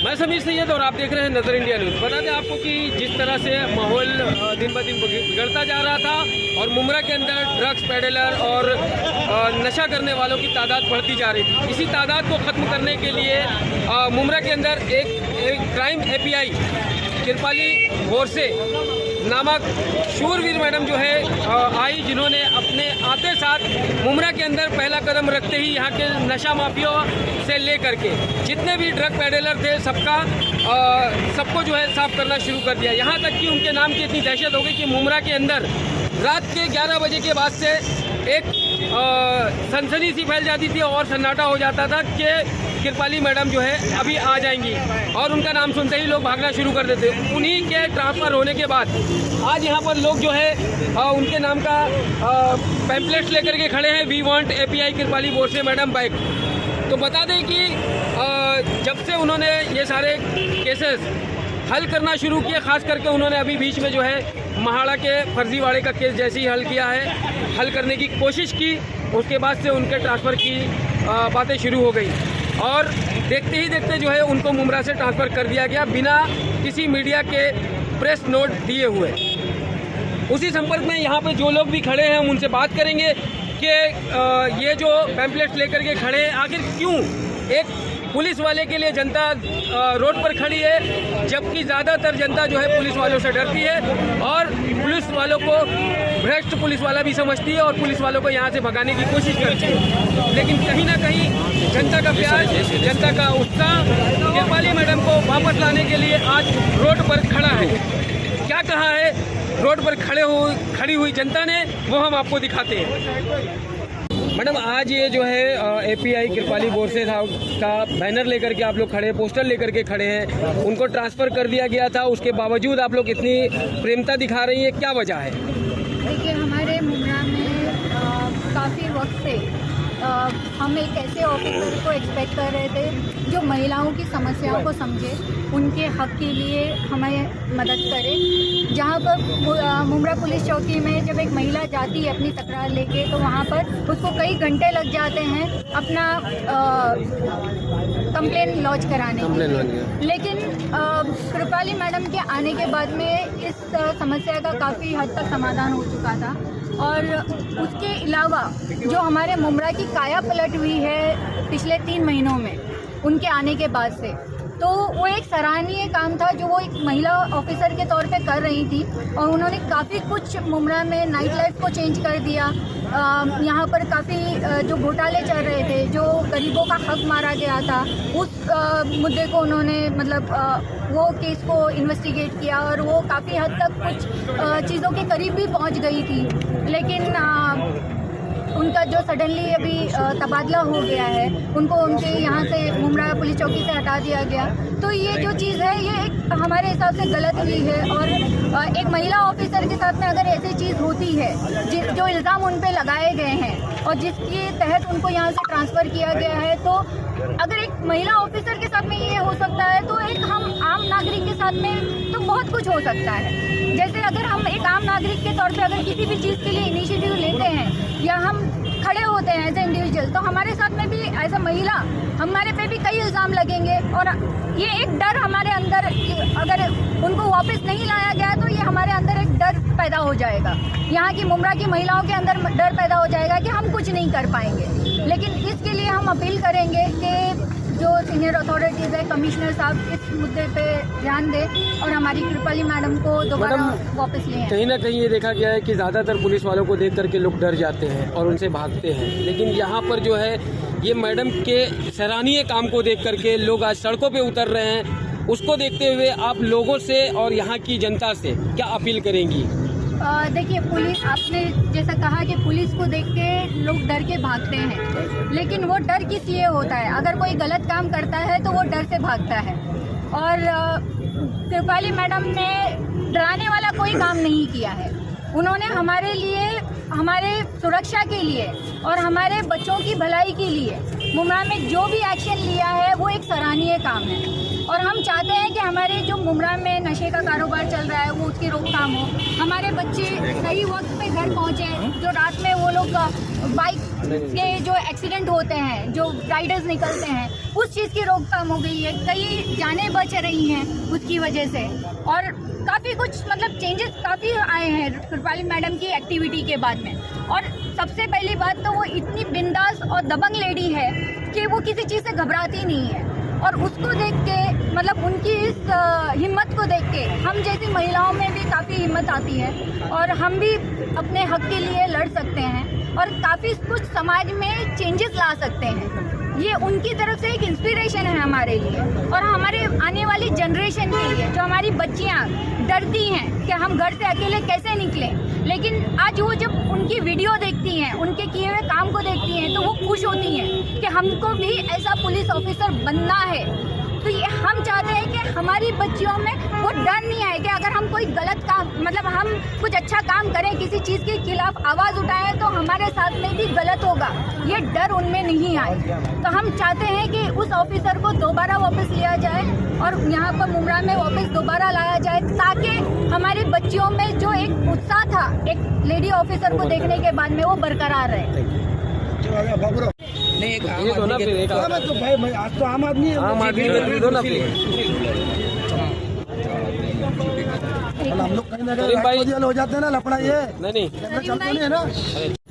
मैं समीर सैयद और आप देख रहे हैं नजर इंडिया न्यूज़। बता दें आपको कि जिस तरह से माहौल दिन ब दिन बिगड़ता जा रहा था और मुमरा के अंदर ड्रग्स पेडलर और नशा करने वालों की तादाद बढ़ती जा रही थी, इसी तादाद को ख़त्म करने के लिए मुमरा के अंदर एक क्राइम एपीआई कृपाली बोरसे नामक शूरवीर मैडम जो है आई, जिन्होंने अपने आते साथ मुमरा के अंदर पहला कदम रखते ही यहाँ के नशा माफिया से लेकर के जितने भी ड्रग पेडलर थे सबको जो है साफ करना शुरू कर दिया। यहाँ तक कि उनके नाम की इतनी दहशत हो गई कि मुमरा के अंदर रात के 11 बजे के बाद से एक सनसनी सी फैल जाती थी और सन्नाटा हो जाता था कि कृपाली मैडम जो है अभी आ जाएंगी, और उनका नाम सुनते ही लोग भागना शुरू कर देते। उन्हीं के ट्रांसफ़र होने के बाद आज यहाँ पर लोग जो है उनके नाम का पैम्पलेट्स लेकर के खड़े हैं, we want API Kripali Borse madam back. तो बता दें कि जब से उन्होंने ये सारे केसेस हल करना शुरू किए, ख़ास करके उन्होंने अभी बीच में जो है महाड़ा के फर्जीवाड़े का केस जैसे ही हल किया है, हल करने की कोशिश की, उसके बाद से उनके ट्रांसफ़र की बातें शुरू हो गई और देखते ही देखते जो है उनको मुमरा से ट्रांसफ़र कर दिया गया बिना किसी मीडिया के प्रेस नोट दिए हुए। उसी संपर्क में यहाँ पे जो लोग भी खड़े हैं हम उनसे बात करेंगे कि ये जो पैम्पलेट्स लेकर के खड़े हैं, आखिर क्यों एक पुलिस वाले के लिए जनता रोड पर खड़ी है, जबकि ज़्यादातर जनता जो है पुलिस वालों से डरती है और पुलिस वालों को भ्रष्ट पुलिस वाला भी समझती है और पुलिस वालों को यहाँ से भगाने की कोशिश करती है। लेकिन कहीं ना कहीं जनता का प्यार, जनता का उत्साह कृपाली मैडम को वापस लाने के लिए आज रोड पर खड़ा है। क्या कहा है रोड पर खड़ी हुई जनता ने, वो हम आपको दिखाते हैं। मैडम, आज ये जो है एपीआई कृपाली बोरसे साहब का बैनर लेकर के आप लोग खड़े, पोस्टर लेकर के खड़े हैं, उनको ट्रांसफ़र कर दिया गया था, उसके बावजूद आप लोग इतनी प्रेमता दिखा रही हैं, क्या वजह है? देखिए, हमारे मुमरा में काफ़ी वक्त से हम एक ऐसे ऑफिसर को एक्सपेक्ट कर रहे थे जो महिलाओं की समस्याओं को समझे, उनके हक के लिए हमें मदद करे। जहाँ पर मुमरा पुलिस चौकी में जब एक महिला जाती है अपनी तकरार लेके, तो वहाँ पर उसको कई घंटे लग जाते हैं अपना कंप्लेन लॉन्च कराने के। लेकिन कृपाली मैडम के आने के बाद में इस समस्या का काफ़ी हद तक समाधान हो चुका था। और उसके अलावा जो हमारे मुमरा की काया पलट हुई है पिछले 3 महीनों में उनके आने के बाद से, तो वो एक सराहनीय काम था जो वो एक महिला ऑफिसर के तौर पे कर रही थी। और उन्होंने काफ़ी कुछ मुमरा में नाइट लाइफ को चेंज कर दिया। यहाँ पर काफ़ी जो घोटाले चल रहे थे, जो गरीबों का हक मारा गया था, उस मुद्दे को उन्होंने वो केस को इन्वेस्टिगेट किया और वो काफ़ी हद तक कुछ चीज़ों के करीब भी पहुँच गई थी। लेकिन उनका जो सडनली अभी तबादला हो गया है, उनको उनके यहाँ से मुमरा पुलिस चौकी से हटा दिया गया, तो ये जो चीज़ है ये एक हमारे हिसाब से गलत हुई है। और एक महिला ऑफिसर के साथ में अगर ऐसी चीज़ होती है, जो इल्ज़ाम उन पे लगाए गए हैं और जिसके तहत उनको यहाँ से ट्रांसफ़र किया गया है, तो अगर एक महिला ऑफिसर के साथ में ये हो सकता है तो एक हम आम नागरिक के साथ में तो बहुत कुछ हो सकता है। जैसे अगर हम एक आम नागरिक के तौर पे अगर किसी भी चीज़ के लिए इनिशिएटिव लेते हैं या हम खड़े होते हैं एज ए इंडिविजुअल, तो हमारे साथ में भी एज ए महिला हमारे पे भी कई इल्ज़ाम लगेंगे। और ये एक डर हमारे अंदर, अगर उनको वापस नहीं लाया गया तो ये हमारे अंदर एक डर पैदा हो जाएगा, यहाँ की मुमरा की महिलाओं के अंदर डर पैदा हो जाएगा कि हम कुछ नहीं कर पाएंगे। लेकिन इसके लिए हम अपील करेंगे कि जो सीनियर अथॉरिटीज़ है, कमिश्नर साहब इस मुद्दे पे ध्यान दें और हमारी कृपाली मैडम को दोबारा वापस लें। कहीं ना कहीं ये देखा गया है कि ज़्यादातर पुलिस वालों को देख करके लोग डर जाते हैं और उनसे भागते हैं, लेकिन यहाँ पर जो है ये मैडम के सराहनीय काम को देख करके लोग आज सड़कों पे उतर रहे हैं। उसको देखते हुए आप लोगों से और यहाँ की जनता से क्या अपील करेंगी? देखिए, पुलिस, आपने जैसा कहा कि पुलिस को देख के लोग डर के भागते हैं, लेकिन वो डर किस लिए होता है? अगर कोई गलत काम करता है तो वो डर से भागता है। और कृपाली मैडम ने डराने वाला कोई काम नहीं किया है। उन्होंने हमारे लिए, हमारे सुरक्षा के लिए और हमारे बच्चों की भलाई के लिए मुमरा में जो भी एक्शन लिया है वो एक एक सराहनीय काम है। और हम चाहते हैं कि हमारे जो मुमरा में नशे का कारोबार चल रहा है वो उसकी रोकथाम हो, हमारे बच्चे सही वक्त पे घर पहुंचे, जो रात में वो लोग बाइक के जो एक्सीडेंट होते हैं, जो राइडर्स निकलते हैं, उस चीज़ की रोकथाम हो गई है। कई जानें बच रही हैं उसकी वजह से, और काफ़ी कुछ मतलब चेंजेस काफ़ी आए हैं कृपाली मैडम की एक्टिविटी के बाद में। और सबसे पहली बात तो वो इतनी बिंदास और दबंग लेडी है कि वो किसी चीज़ से घबराती नहीं है। और उसको देख के मतलब उनकी इस हिम्मत को देख के हम जैसी महिलाओं में भी काफ़ी हिम्मत आती है और हम भी अपने हक के लिए लड़ सकते हैं और काफ़ी कुछ समाज में चेंजेस ला सकते हैं। ये उनकी तरफ से एक इंस्पिरेशन है हमारे लिए और हमारे आने वाली जनरेशन के लिए, जो हमारी बच्चियाँ डरती हैं कि हम घर से अकेले कैसे निकलें, लेकिन आज वो जब उनकी वीडियो देखती हैं, उनके किए हुए काम को देखती हैं, तो वो खुश होती हैं कि हमको भी ऐसा पुलिस ऑफिसर बनना है। तो ये हम चाहते हैं कि हमारी बच्चियों में वो डर नहीं आए कि अगर हम कोई गलत काम मतलब हम कुछ अच्छा काम करें, किसी चीज़ के खिलाफ आवाज़ उठाएं तो हमारे साथ में भी गलत होगा, ये डर उनमें नहीं आए। तो हम चाहते हैं कि उस ऑफिसर को दोबारा वापस लिया जाए और यहाँ पर मुमरा में वापस दोबारा लाया जाए, ताकि हमारी बच्चियों में जो एक उत्साह था एक लेडी ऑफिसर को देखने के बाद में वो बरकरार रहे। नहीं, एक आम ये दो ना आदमी फिर के- एक तो भाई मैं आज तो आम आदमी है। आम आदमी के दो ना फिर। हम लोग कहीं ना करीम कहीं भाई- राइट हो जाते हैं ना, लफड़ा ये नहीं चलते नहीं है ना।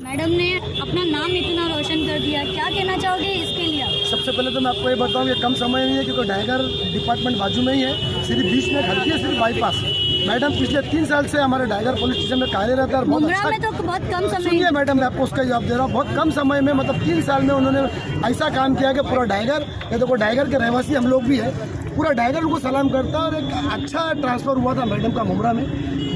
मैडम ने अपना नाम इतना रोशन कर दिया, क्या कहना चाहोगे इसके लिए आप? सबसे पहले तो मैं आपको ये बताऊँ, ये कम समय नहीं है क्योंकि टाइगर डिपार्टमेंट बाजू में ही है, सिर्फ बीच में खड़की है, सिर्फ बाईपास। मैडम पिछले 3 साल से हमारे टाइगर पुलिस स्टेशन में कार्यरत है और बहुत मुमरा अच्छा। में तो बहुत कम समय सुनिए मैडम, मैं आपको उसका जवाब दे रहा हूँ। बहुत कम समय में मतलब 3 साल में उन्होंने ऐसा काम किया कि पूरा टाइगर, ये देखो टाइगर के रहवासी हम लोग भी है, पूरा टाइगर उनको सलाम करता है। और एक अच्छा ट्रांसफर हुआ था मैडम का मुमरा में,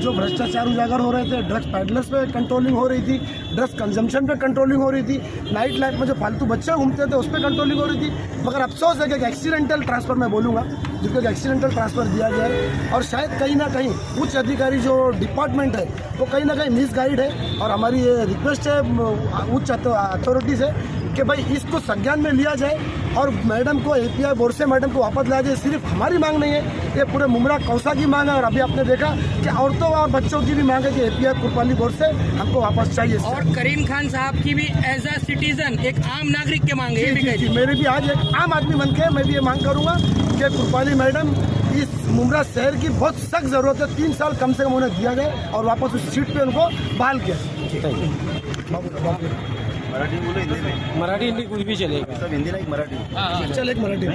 जो भ्रष्टाचार उजागर हो रहे थे, ड्रग्स पैडलर्स पे कंट्रोलिंग हो रही थी, ड्रग्स कंजम्पशन पे कंट्रोलिंग हो रही थी, नाइट लाइफ में जो फालतू बच्चे घूमते थे उस पर कंट्रोलिंग हो रही थी। मगर अफसोस है कि एक एक्सीडेंटल ट्रांसफर मैं बोलूँगा, जिसको एक एक्सीडेंटल ट्रांसफर दिया गया है और शायद कहीं ना कहीं उच्च अधिकारी जो डिपार्टमेंट है वो कहीं ना कहीं मिसगाइड है। और हमारी ये रिक्वेस्ट है उच्च अथॉरिटी से कि भाई इसको संज्ञान में लिया जाए और मैडम को एपीआई बोर्ड से मैडम को वापस लाया जाए। सिर्फ हमारी मांग नहीं है, ये पूरे मुमरा कौसा की मांग है। और अभी आपने देखा कि औरतों और बच्चों की भी मांग है कि एपीआई कृपाली बोर्ड से हमको वापस चाहिए। और करीम खान साहब की भी एज अ सिटीजन एक आम नागरिक के मांग है, ये भी कह दीजिए। मेरी भी आज एक आम आदमी बन के मैं भी ये मांग करूंगा कि कृपाली मैडम इस मुमरा शहर की बहुत सख्त जरूरत है। 3 साल कम से कम उन्हें दिया जाए और वापस उस सीट पे उनको बहाल किया। मराठी बोलो, हिंदी में? मराठी हिंदी कुछ भी चलेगा। सब हिंदी नाही, मराठी. चल एक मराठी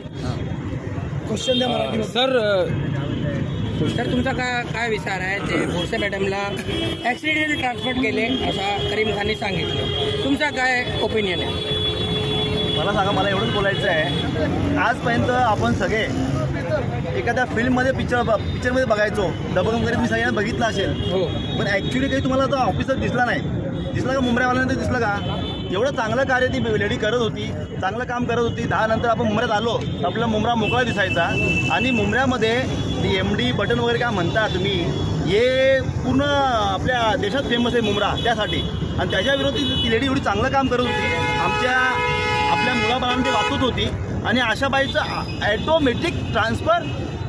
क्वेश्चन द्या मराठी सर सर तुमचा काय विचार आहे? ते बोरसे मॅडमला ॲक्सिडेंटली ट्रान्सफर केले असं करीम खानने सांगितलं, तुमचा काय ओपिनियन आहे? मला सांगा, मला एवढंच बोलायचं आहे, आजपर्यंत आपण सगळे एखाद्या फिल्ममध्ये पिक्चरमध्ये बघायचो, दबंग वगैरे तुम्ही सगळ्यांना बघितलं असेल, हो पण ॲक्च्युली काही तुम्हाला तो ऑफिसर दिसला नाही. दिसला का? मुंबईवाल्यांना ते दिसलं का? एवढं चांगलं कार्य ती लेडी करत होती, चांगलं काम करत होती. 10 नंतर आपण मुंबईत आलो तर आपला मुंबरा मोकळा दिसायचा. आणि मुंबऱ्यामध्ये ती MD बटन वगैरे काय म्हणता तुम्ही, हे पूर्ण आपल्या देशात फेमस आहे मुंबरा त्यासाठी. आणि त्याच्या विरोधी ती लेडी एवढी चांगलं काम करत होती, आपल्या मुलाबाळांना ते वाचवत होती. आणि अशा बाईचं ॲटोमॅटिक ट्रान्सफर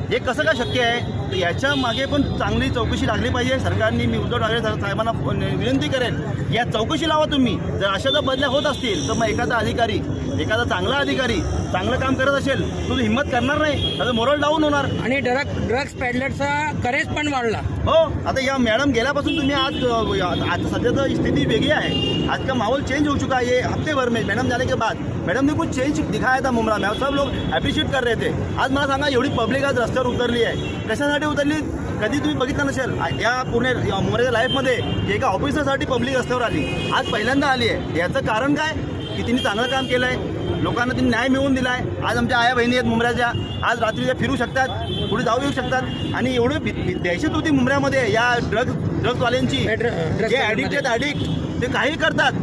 हे कसं काय शक्य आहे? तर याच्या मागे पण चांगली चौकशी लागली पाहिजे सरकारने. मी उद्धव ठाकरे साहेबांना विनंती करेल, या चौकशी लावा तुम्ही. जर अशा जर बदल्या होत असतील तर मग एखादा अधिकारी, एखादा चांगला अधिकारी चांगलं काम करत असेल तो हिंमत करणार नाही, त्याचं मोरल डाऊन होणार. आणि ड्रग्स पॅडलरचा करेज पण वाढला. हो, आता या मॅडम गेल्यापासून तुम्ही आज सध्या तर स्थिति वेगळी आहे. आज का माहौल चेंज हो चुका है. ये हफ्ते भर में मैडम जाने के बाद मैडम ने कुछ चेंज दिखाया था मुंबरा में, सब लोग अप्रिशिएट कर रहे थे. आज मला सांगा, एवढी पब्लिक आज रस्त्यावर उतरली आहे, कशासाठी उतरली? कधी तुम्ही बघितलं नसेल या पुणे मुंबईच्या लाईफमध्ये एका ऑफिसरसाठी पब्लिक रस्त्यावर आली, आज पहिल्यांदा आली आहे. याचं कारण काय? की तिने चांगलं काम केलं आहे, लोकांना तिने न्याय मिळवून दिला आहे. आज आमच्या आया बहिणी आहेत मुंबऱ्याच्या, आज रात्रीच्या फिरू शकतात, पुढे जाऊ येऊ शकतात. आणि एवढी दहशत होती मुंबऱ्यामध्ये या ड्रग्सवाल्यांची, जे ॲडिक्ट आहेत, ॲडिक्ट, ते काहीही करतात,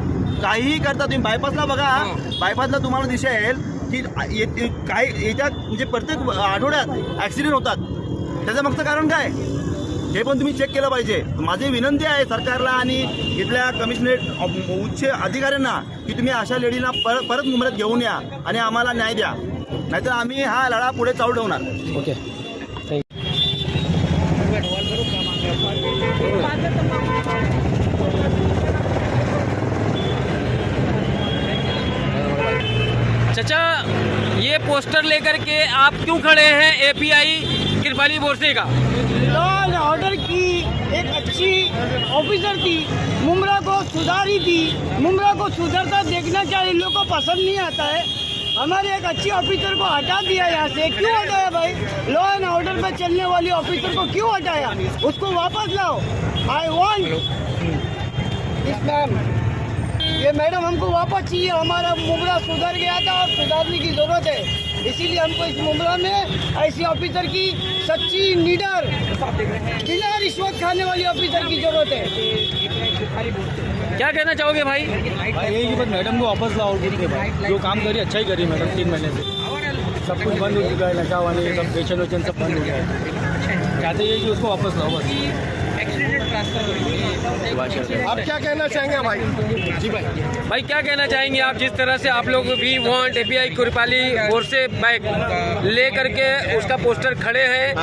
काहीही करतात. तुम्ही बायपासला बघा, बायपासला तुम्हाला दिसेल की काय येत्या म्हणजे प्रत्येक आठवड्यात ॲक्सिडेंट होतात. त्याचं मागचं कारण काय हे पण तुम्ही चेक केलं पाहिजे. माझी विनंती आहे सरकारला आणि इथल्या कमिशनरेट उच्च अधिकाऱ्यांना की तुम्ही अशा लेडीना परत मुंबईत घेऊन या आणि आम्हाला न्याय द्या. नाहीतर आम्ही हा लढा पुढे चालवणार. Okay thank you. चाचा, ये पोस्टर लेकर के आप क्यों खड़े हैं एपीआई कृपाली बोरसे का? लॉ एंड ऑर्डर की एक अच्छी ऑफिसर थी, मुमरा को सुधारी थी. मुमरा को सुधरता देखना चाहिए, लोग को पसंद नहीं आता है. हमारे एक अच्छी ऑफिसर को हटा दिया यहाँ से. क्यों हटाया भाई? लॉ एंड ऑर्डर पे चलने वाली ऑफिसर को क्यों हटाया? उसको वापस लाओ. आई वांट इस मैम, ये मैडम हमको वापस चाहिए. हमारा मुमरा सुधर गया था और सुधारने की जरूरत है. इसीलिए हमको इस मुमरा में ऐसी ऑफिसर की सच्ची लीडर, बिना रिश्वत खाने वाली ऑफिसर की जरूरत है. क्या कहना चाहोगे भाई? यही कि बस मैडम को वापस लाओ. जो काम करी अच्छा ही करी मैडम. 3 महीने से सब कुछ बंद हो चुका है, नशा वाले सब पेशन वेशन सब बंद हो गया है. चाहते हैं कि उसको वापस लाओ बस. आप क्या कहना चाहेंगे भाई? जी भाई क्या कहना चाहेंगे आप, जिस तरह से आप लोग भी want API Kripali Borse back ले करके उसका पोस्टर खड़े हैं,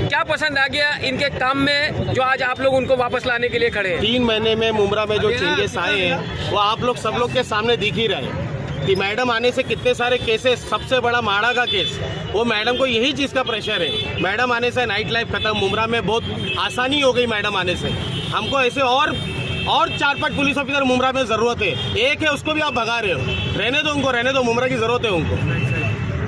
क्या पसंद आ गया इनके काम में जो आज आप लोग उनको वापस लाने के लिए खड़े हैं? 3 महीने में मुमरा में जो चेंजेस आए हैं वो आप लोग सब लोग के सामने दिख ही रहे हैं कि मैडम आने से कितने सारे केसेस, सबसे बड़ा माड़ा का केस, वो मैडम को यही चीज़ का प्रेशर है. मैडम आने से नाइट लाइफ खत्म. मुमरा में बहुत आसानी हो गई मैडम आने से. हमको ऐसे और 4-5 पुलिस ऑफिसर मुमरा में ज़रूरत है. एक है उसको भी आप भगा रहे हो. रहने दो उनको, रहने दो. मुमरा की ज़रूरत है उनको.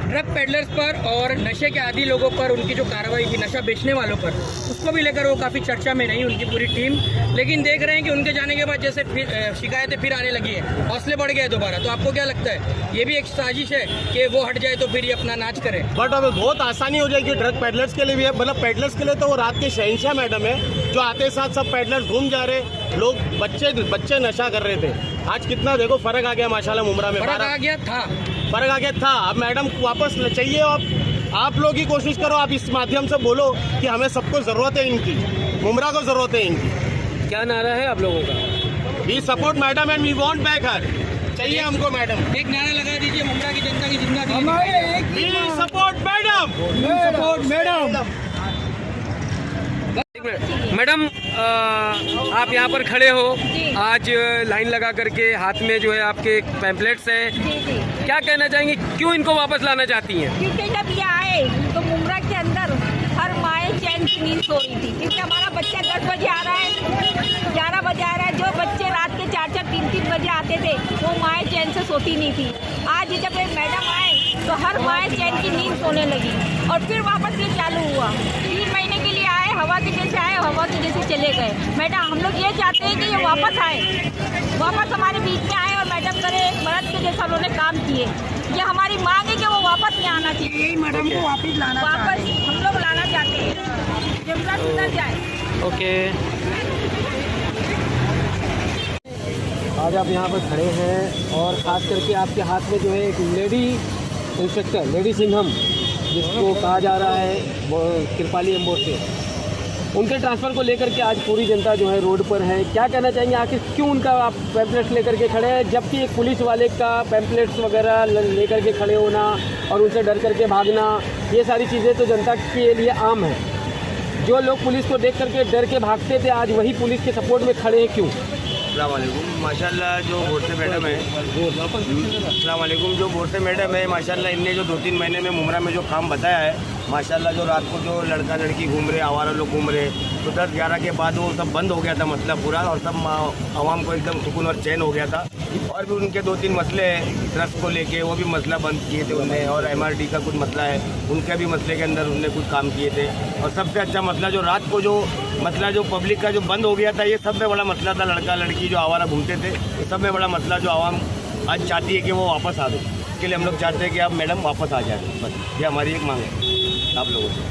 ड्रग पेडलर्स पर और नशे के आदी लोगों पर उनकी जो कार्रवाई थी, नशा बेचने वालों पर, उसको भी लेकर वो काफ़ी चर्चा में नहीं, उनकी पूरी टीम. लेकिन देख रहे हैं कि उनके जाने के बाद जैसे फिर शिकायतें फिर आने लगी है, हौसले बढ़ गए दोबारा. तो आपको क्या लगता है, ये भी एक साजिश है कि वो हट जाए तो फिर ये अपना नाच करे? बट अब बहुत आसानी हो जाएगी ड्रग पेडलर्स के लिए भी है. मतलब पेडलर्स के लिए तो वो रात के शहंशाह मैडम है, जो आते साथ सब पेडलर्स घूम जा रहे. लोग बच्चे नशा कर रहे थे. आज कितना देखो फर्क आ गया माशाल्लाह मुमरा में. फर्क आ गया था. अब मैडम वापस चाहिए. आप लोग ही कोशिश करो. आप इस माध्यम से बोलो कि हमें सबको ज़रूरत है इनकी, मुमरा को ज़रूरत है इनकी. क्या नारा है आप लोगों का? We support madam and we want back her. चाहिए हमको मैडम. एक नारा लगा दीजिए, मुमरा की जनता की जिंदगी. हमारे एक we support madam. Support madam. Madam, आप यहाँ पर खड़े हो आज लाइन लगा करके, हाथ में जो है आपके पैम्पलेट्स हैं. जी जी. क्या कहना चाहेंगे, क्यों इनको वापस लाना चाहती हैं? क्योंकि जब ये आए तो मुमरा के अंदर हर माए चैन की नींद सो रही थी. क्योंकि हमारा बच्चा 10 बजे आ रहा है, 11 बजे आ रहा है. जो बच्चे रात के 4-4, 3-3 बजे आते थे, वो माए चैन से सोती नहीं थी. आज जब ये मैडम आए तो हर माए चैन की नींद सोने लगी. और फिर वापस ये चालू हुआ. 3 महीने के लिए आए, हवा के जैसे आए, हवा के जैसे चले गए. मैडम, हम लोग ये चाहते हैं कि ये वापस आए, वापस हमारे बीच में आए और मैडम करे एक मर्द के जैसा उन्होंने काम किए. ये हमारी मांग है कि वो वापस नहीं आना चाहिए. यही मैडम को वापस लाना वापस हम लोग लाना चाहते हैं, जमला सुधर जाए. ओके. आज आप यहाँ पर खड़े हैं और ख़ास करके आपके हाथ में जो है एक लेडी इंस्पेक्टर, लेडी सिंघम, जिसको कहा जा रहा है वो कृपाली एम्बोर से, उनके ट्रांसफ़र को लेकर के आज पूरी जनता जो है रोड पर है. क्या कहना चाहेंगे, आखिर क्यों उनका आप पैम्पलेट्स लेकर के खड़े हैं, जबकि एक पुलिस वाले का पैम्पलेट्स वगैरह लेकर के खड़े होना और उनसे डर करके भागना, ये सारी चीज़ें तो जनता के लिए आम है. जो लोग पुलिस को देख करके डर के भागते थे, आज वही पुलिस के सपोर्ट में खड़े हैं. क्यों? अस्सलाम वालेकुम. माशाल्लाह जो बोरसे मैडम है, अस्सलाम वालेकुम, जो बोरसे मैडम है माशाल्लाह, इनने जो 2-3 महीने में मुमरा में जो काम बताया है माशाल्लाह, जो रात को जो लड़का लड़की घूम रहे, आवारा लोग घूम रहे, तो 10-11 के बाद वो सब बंद हो गया था मसला पूरा, और सब आवाम को एकदम सुकून और चैन हो गया था. और भी उनके 2-3 मसले हैं ड्रग्स को लेके, वो भी मसला बंद किए थे उनने. और MRD का कुछ मसला है, उनके भी मसले के अंदर उनने कुछ काम किए थे. और सबसे अच्छा मसला जो रात को जो मसला जो पब्लिक का जो बंद हो गया था, ये सब में बड़ा मसला था. लड़का लड़की जो आवारा घूमते थे, ये सब में बड़ा मसला जो आवाम आज चाहती है कि वो वापस आ दो. इसके लिए हम लोग चाहते हैं कि आप मैडम वापस आ जाए. बस ये हमारी एक मांग है आप लोगों से.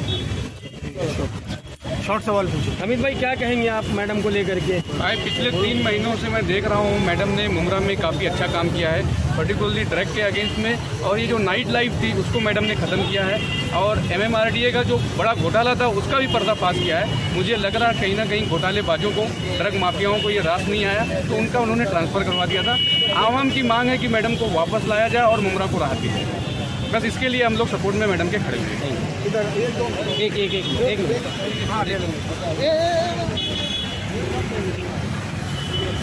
शॉर्ट सवाल पूछो. अमित भाई, क्या कहेंगे आप मैडम को लेकर के? पिछले 3 महीनों से मैं देख रहा हूँ मैडम ने मुमरा में काफ़ी अच्छा काम किया है, पर्टिकुलरली ड्रग के अगेंस्ट में. और ये जो नाइट लाइफ थी उसको मैडम ने ख़त्म किया है. और MMRDA का जो बड़ा घोटाला था उसका भी पर्दाफाश किया है. मुझे लग रहा है कहीं ना कहीं घोटालेबाजों को, ड्रग माफियाओं को ये रास नहीं आया, तो उनका उन्होंने ट्रांसफ़र करवा दिया था. आवाम की मांग है कि मैडम को वापस लाया जाए और मुमरा को राहत दी जाए. बस इसके लिए हम लोग सपोर्ट में मैडम के खड़े हुए हैं। एक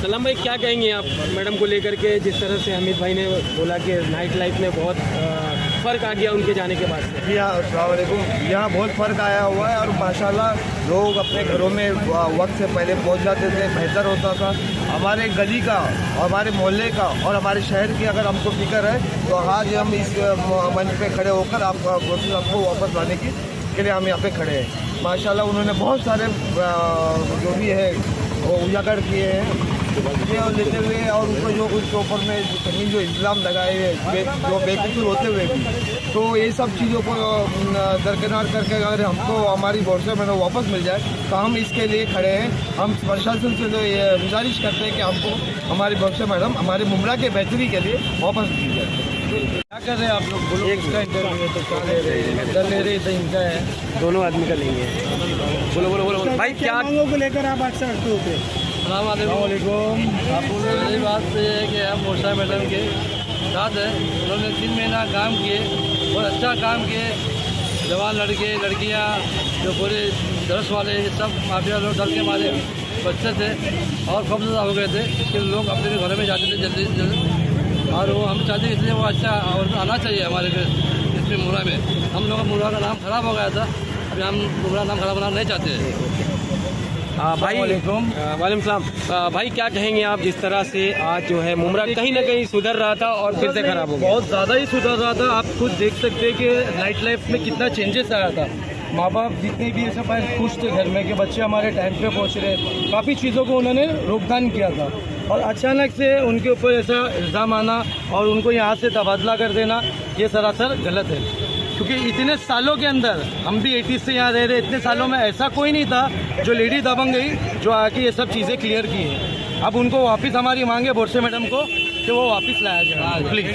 सलाम भाई, क्या कहेंगे आप मैडम को लेकर के? जिस तरह से हमीद भाई ने बोला कि नाइट लाइफ में बहुत फ़र्क आ गया उनके जाने के बाद से। जी हाँ, अस्सलाम वालेकुम। यहाँ बहुत फ़र्क आया हुआ है और माशाल्लाह लोग अपने घरों में वक्त से पहले पहुँच जाते थे, बेहतर होता था। हमारे गली का, हमारे मोहल्ले का और हमारे शहर की अगर हमको फिक्र है तो आज हम इस मंच पे खड़े होकर आपको वापस लाने के लिए हम यहाँ पे खड़े हैं। माशाल्लाह उन्होंने बहुत सारे जो भी है वो उजागर किए हैं ये लेते हुए, और उनको जो उसके ऊपर में कहीं जो इल्ज़ाम लगाए हुए जो बेकसूर होते हुए भी, तो ये सब चीज़ों को दरकिनार करके अगर हमको हमारी बोर्से में वापस मिल जाए तो हम इसके लिए खड़े हैं। हम प्रशासन से तो ये गुजारिश करते हैं कि हमको हमारी बोर्से मैडम हमारे मुमरा के बेहतरी के लिए वापस दी जाए। क्या कर रहे हैं आप लोग? बोलो इसका इंटरव्यू तो क्या ले रहे हैं? इधर ले रहे हैं, इनका है, दोनों आदमी का लेंगे। बोलो भाई, क्या मांगों को लेकर आप आज से अड़ते होते? अस्सलामुअलैकुम। आप बोल रहे मेरी बात तो ये है कि हम मोर्चा मैडम के साथ हैं। उन्होंने 3 महीना काम किए और अच्छा काम किए। जवान लड़के लड़कियाँ जो पूरे दरस वाले सब माफिया लोग डर के मारे बच्चे थे और खौफजदा हो गए थे कि लोग अपने घरों में जाते थे जल्दी से जल्दी, और वो हम चाहते इसलिए वो अच्छा और आना चाहिए हमारे इसमें मुमरा में। हम लोग मुमरा का नाम ख़राब हो गया था, अभी हम मुमरा नाम ख़राब बनाना नहीं चाहते हैं। भाई वालेकुम सलाम। भाई, क्या कहेंगे आप? जिस तरह से आज जो है मुमरा कहीं ना कहीं सुधर रहा था और फिर से खराब हो गया। बहुत ज़्यादा ही सुधर रहा था। आप खुद देख सकते हैं कि नाइट लाइफ में कितना चेंजेस आया था। माँ बाप जितने भी सब खुश थे घर में कि बच्चे हमारे टाइम पे पहुँच रहे। काफ़ी चीज़ों को उन्होंने रोकथाम किया था और अचानक से उनके ऊपर ऐसा इल्ज़ाम आना और उनको यहाँ से तबादला कर देना, ये सरासर गलत है। क्योंकि इतने सालों के अंदर हम भी 80 से यहाँ रह रहे, इतने सालों में ऐसा कोई नहीं था जो लेडी दबंग गई जो आके ये सब चीज़ें क्लियर की है। अब उनको वापस हमारी मांग है बोर्से मैडम को कि वो वापस लाया जाए प्लीज।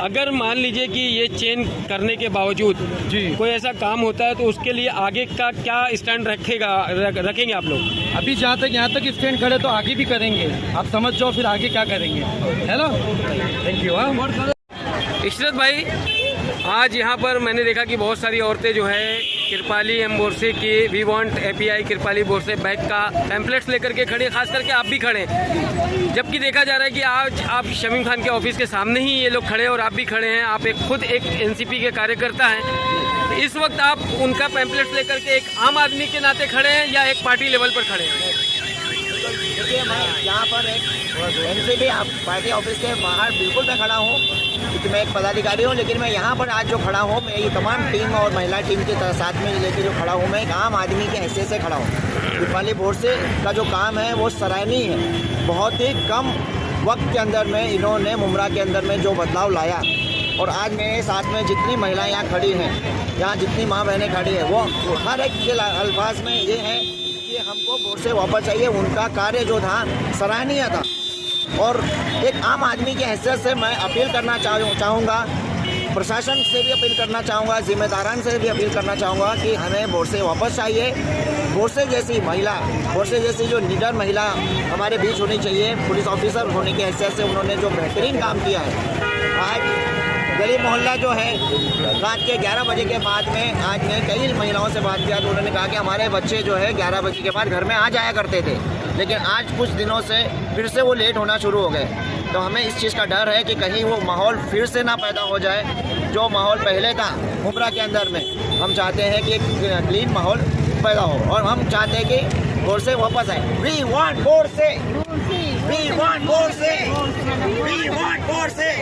अगर मान लीजिए कि ये चेंज करने के बावजूद जी कोई ऐसा काम होता है तो उसके लिए आगे का क्या स्टैंड रखेंगे आप लोग? अभी जहाँ तक यहाँ तक स्टैंड खड़े तो आगे भी करेंगे। आप समझ जाओ फिर आगे क्या करेंगे, है ना? Thank you. हाँ इशरत भाई, आज यहाँ पर मैंने देखा कि बहुत सारी औरतें जो है कृपाली एम बोरसे की we want API Kripali Borse back का पैम्पलेट्स लेकर के खड़े, खास करके आप भी खड़े हैं। जबकि देखा जा रहा है कि आज आप शमीम खान के ऑफिस के सामने ही ये लोग खड़े और आप भी खड़े हैं। आप खुद एक एनसीपी के कार्यकर्ता हैं। इस वक्त आप उनका पैम्पलेट्स लेकर के एक आम आदमी के नाते खड़े हैं या एक पार्टी लेवल पर खड़े हैं? देखिए, मैं यहाँ पर एक एनसीपी पार्टी ऑफिस के बाहर बिल्कुल मैं खड़ा हूँ क्योंकि मैं एक पदाधिकारी हूँ, लेकिन मैं यहाँ पर आज जो खड़ा हूँ, मैं ये तमाम टीम और महिला टीम के साथ में लेकर जो खड़ा हूँ, मैं एक आम आदमी के हैसियत से खड़ा हूँ। कृपाली बोरसे का जो काम है वो सराहनीय है। बहुत ही कम वक्त के अंदर में इन्होंने मुमरा के अंदर में जो बदलाव लाया, और आज मेरे साथ में जितनी महिलाएं यहाँ खड़ी हैं, यहाँ जितनी माँ बहनें खड़ी हैं, वो हर एक के अल्फाज में ये है कि हमको बोरसे वापस चाहिए। उनका कार्य जो था सराहनीय था, और एक आम आदमी की हैसियत से मैं अपील करना चाहूँगा, प्रशासन से भी अपील करना चाहूँगा, जिम्मेदारान से भी अपील करना चाहूँगा कि हमें बोरसे वापस चाहिए। बोरसे जैसी महिला, बोरसे जैसी जो लीडर महिला हमारे बीच होनी चाहिए। पुलिस ऑफिसर होने की हैसियत से उन्होंने जो बेहतरीन काम किया है। आज गली मोहल्ला जो है, रात के 11 बजे के बाद में आज मैं कई महिलाओं से बात किया तो उन्होंने कहा कि हमारे बच्चे जो है 11 बजे के बाद घर में आ जाया करते थे, लेकिन आज कुछ दिनों से फिर से वो लेट होना शुरू हो गए। तो हमें इस चीज़ का डर है कि कहीं वो माहौल फिर से ना पैदा हो जाए जो माहौल पहले था मुमरा के अंदर में। हम चाहते हैं कि एक क्लीन माहौल पैदा हो और हम चाहते हैं कि बोरसे वापस आए। We want Borse, we want Borse, we want Borse.